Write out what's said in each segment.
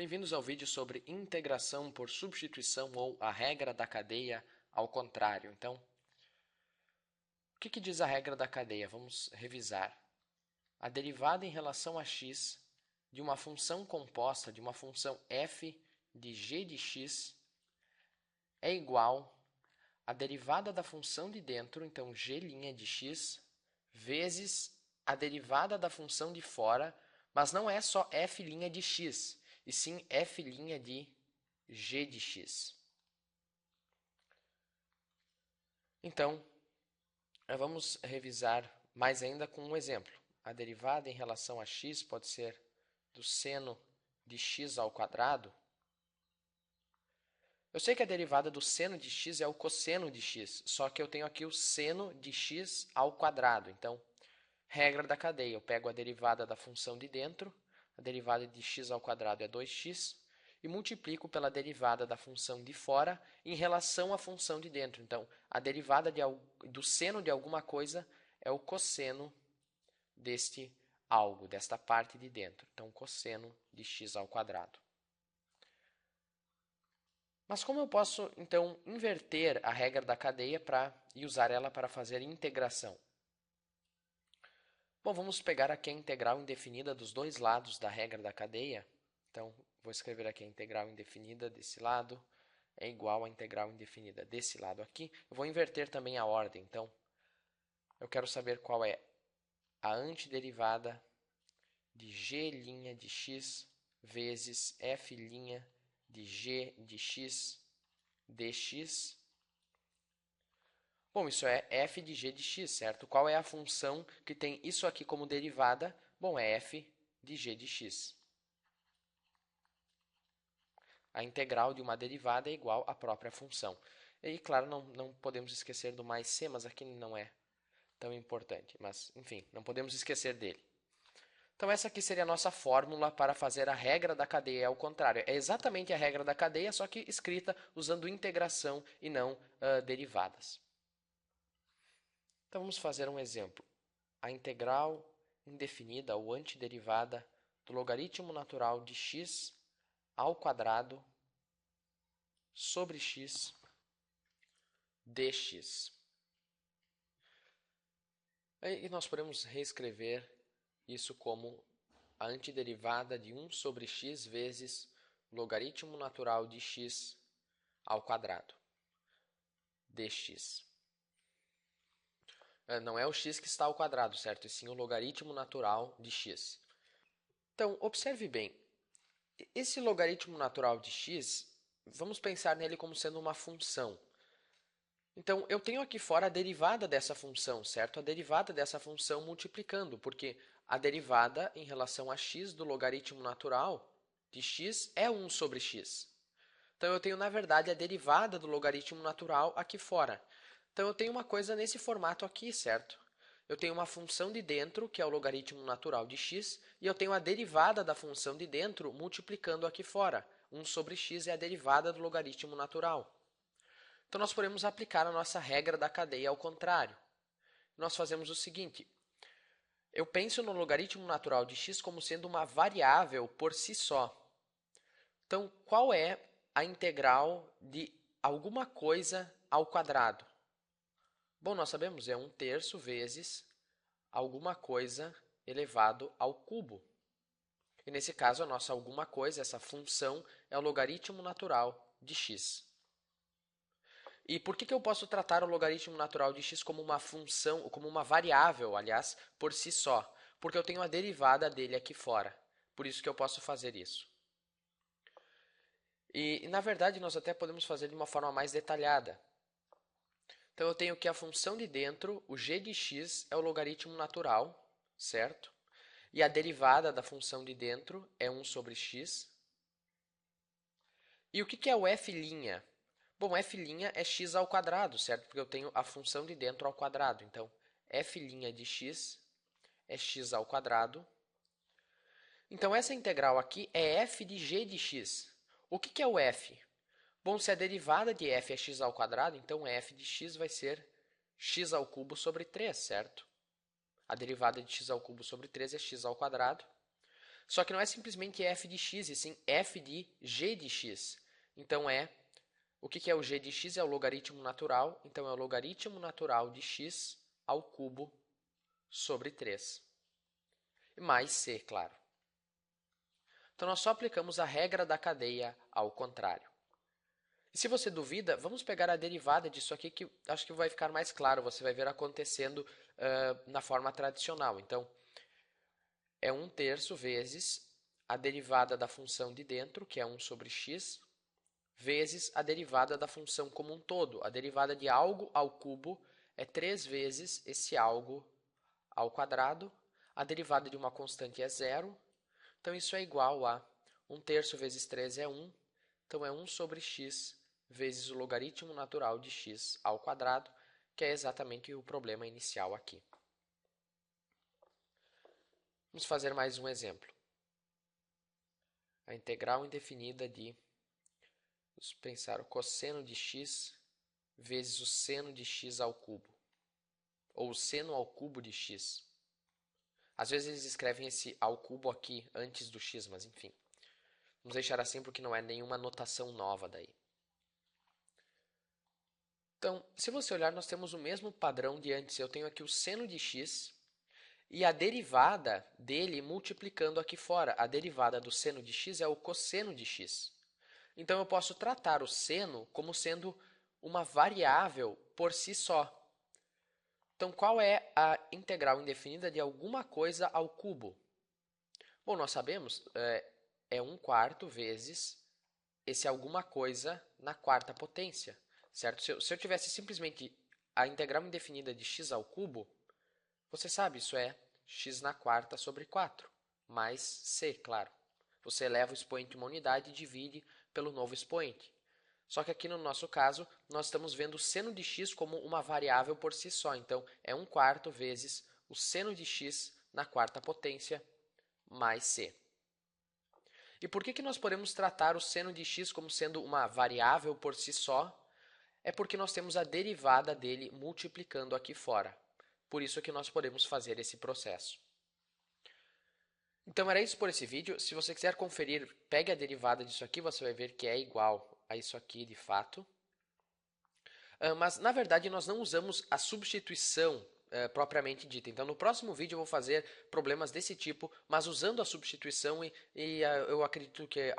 Bem-vindos ao vídeo sobre integração por substituição ou a regra da cadeia ao contrário. Então, o que diz a regra da cadeia? Vamos revisar. A derivada em relação a x de uma função composta de uma função f de g de x é igual à derivada da função de dentro, então g' de x, vezes a derivada da função de fora, mas não é só f' de x, e sim f' de g de x. Então, vamos revisar mais ainda com um exemplo. A derivada em relação a x pode ser do seno de x ao quadrado. Eu sei que a derivada do seno de x é o cosseno de x, só que eu tenho aqui o seno de x ao quadrado. Então, regra da cadeia, eu pego a derivada da função de dentro, a derivada de x ao quadrado é 2x, e multiplico pela derivada da função de fora em relação à função de dentro. Então, a derivada do seno de alguma coisa é o cosseno deste algo, desta parte de dentro. Então, cosseno de x ao quadrado. Mas como eu posso, então, inverter a regra da cadeia e usar ela para fazer integração? Bom, vamos pegar aqui a integral indefinida dos dois lados da regra da cadeia. Então, vou escrever aqui a integral indefinida desse lado é igual à integral indefinida desse lado aqui. Eu vou inverter também a ordem. Então, eu quero saber qual é a antiderivada de g' de x vezes f' de g de x dx. Bom, isso é f de g de x, certo? Qual é a função que tem isso aqui como derivada? Bom, é f de g de x. A integral de uma derivada é igual à própria função. E, claro, não podemos esquecer do mais c, mas aqui não é tão importante. Mas, enfim, não podemos esquecer dele. Então, essa aqui seria a nossa fórmula para fazer a regra da cadeia ao contrário. É exatamente a regra da cadeia, só que escrita usando integração e não derivadas. Então, vamos fazer um exemplo. A integral indefinida ou antiderivada do logaritmo natural de x ao quadrado sobre x dx. E nós podemos reescrever isso como a antiderivada de 1 sobre x vezes logaritmo natural de x ao quadrado dx. Não é o x que está ao quadrado, certo? E sim o logaritmo natural de x. Então, observe bem. Esse logaritmo natural de x, vamos pensar nele como sendo uma função. Então, eu tenho aqui fora a derivada dessa função, certo? A derivada dessa função multiplicando, porque a derivada em relação a x do logaritmo natural de x é 1 sobre x. Então, eu tenho, na verdade, a derivada do logaritmo natural aqui fora. Então, eu tenho uma coisa nesse formato aqui, certo? Eu tenho uma função de dentro, que é o logaritmo natural de x, e eu tenho a derivada da função de dentro multiplicando aqui fora. 1 sobre x é a derivada do logaritmo natural. Então, nós podemos aplicar a nossa regra da cadeia ao contrário. Nós fazemos o seguinte. Eu penso no logaritmo natural de x como sendo uma variável por si só. Então, qual é a integral de alguma coisa ao quadrado? Bom, nós sabemos, é 1/3 vezes alguma coisa elevado ao cubo. E nesse caso, a nossa alguma coisa, essa função, é o logaritmo natural de x. E por que eu posso tratar o logaritmo natural de x como uma função, como uma variável, aliás, por si só? Porque eu tenho a derivada dele aqui fora. Por isso que eu posso fazer isso. E na verdade, nós até podemos fazer de uma forma mais detalhada. Então, eu tenho que a função de dentro, o g de x, é o logaritmo natural, certo? E a derivada da função de dentro é 1 sobre x. E o que é o f'? Bom, f' é x ao quadrado, certo? Porque eu tenho a função de dentro ao quadrado. Então, f' de x é x ao quadrado. Então, essa integral aqui é f de g de x. O que é o f? Bom, se a derivada de f é x ao quadrado, então f de x vai ser x ao cubo sobre 3, certo? A derivada de x ao cubo sobre 3 é x ao quadrado. Só que não é simplesmente f de x, e sim f de g de x. Então o que é o g de x? É o logaritmo natural, então é o logaritmo natural de x ao cubo sobre 3. Mais c, claro. Então nós só aplicamos a regra da cadeia ao contrário. E se você duvida, vamos pegar a derivada disso aqui, que acho que vai ficar mais claro, você vai ver acontecendo na forma tradicional. Então, é 1/3 vezes a derivada da função de dentro, que é 1 sobre x, vezes a derivada da função como um todo. A derivada de algo ao cubo é 3 vezes esse algo ao quadrado. A derivada de uma constante é 0. Então, isso é igual a 1/3 vezes 3 é 1. Então, é 1 sobre x vezes o logaritmo natural de x ao quadrado, que é exatamente o problema inicial aqui. Vamos fazer mais um exemplo. A integral indefinida de, vamos pensar, o cosseno de x vezes o seno de x ao cubo, ou o seno ao cubo de x. Às vezes eles escrevem esse ao cubo aqui antes do x, mas enfim. Vamos deixar assim porque não é nenhuma notação nova daí. Então, se você olhar, nós temos o mesmo padrão de antes. Eu tenho aqui o seno de x e a derivada dele multiplicando aqui fora. A derivada do seno de x é o cosseno de x. Então, eu posso tratar o seno como sendo uma variável por si só. Então, qual é a integral indefinida de alguma coisa ao cubo? Bom, nós sabemos, é 1/4 vezes esse alguma coisa na quarta potência. Certo? Se eu tivesse simplesmente a integral indefinida de x ao cubo, você sabe, isso é x na quarta sobre 4, mais c, claro. Você eleva o expoente uma unidade e divide pelo novo expoente. Só que aqui no nosso caso, nós estamos vendo o seno de x como uma variável por si só. Então, é 1/4 vezes o seno de x na quarta potência mais c. E por que nós podemos tratar o seno de x como sendo uma variável por si só? É porque nós temos a derivada dele multiplicando aqui fora. Por isso que nós podemos fazer esse processo. Então, era isso por esse vídeo. Se você quiser conferir, pegue a derivada disso aqui, você vai ver que é igual a isso aqui de fato. Mas, na verdade, nós não usamos a substituição propriamente dita. Então, no próximo vídeo eu vou fazer problemas desse tipo, mas usando a substituição eu acredito que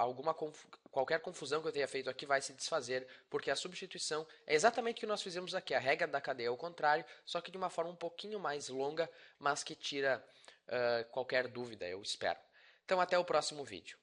qualquer confusão que eu tenha feito aqui vai se desfazer, porque a substituição é exatamente o que nós fizemos aqui, a regra da cadeia ao contrário, só que de uma forma um pouquinho mais longa, mas que tira qualquer dúvida, eu espero. Então, até o próximo vídeo.